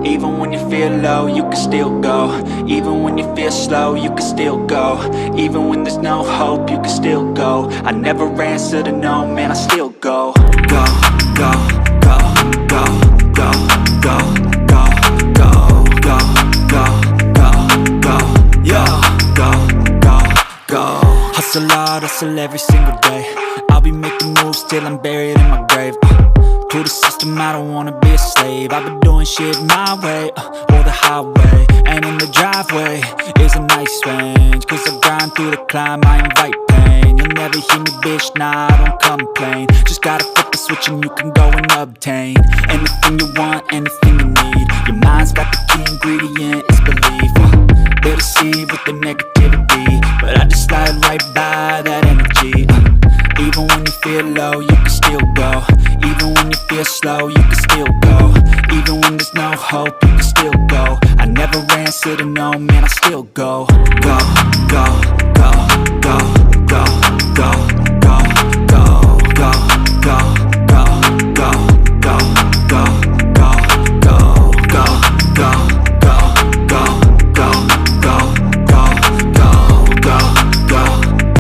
Even when you feel low, you can still go. Even when you feel slow, you can still go. Even when there's no hope, you can still go. I never answer to no, man, I still go. Go, go, go, go, go, go, go, go, go, go, go, go, yo, go, go, go. Hustle hard, hustle every single day. I'll be making moves till I'm buried in my grave. To the system, I don't wanna be a slave. I've been doing shit my way, or the highway. And in the driveway is a nice range, cause I grind through the climb, I invite pain. You'll never hear me, bitch, nah, I don't complain. Just gotta flip the switch and you can go and obtain anything you want, anything you need. Your mind's got the key ingredient, it's belief. They'll deceive with the negativity, but I just slide right by that energy. Even when you feel low, you can still go. Even when you feel slow, you can still go. Even when there's no hope, you can still go. I never answer to no, man, I still go. Go.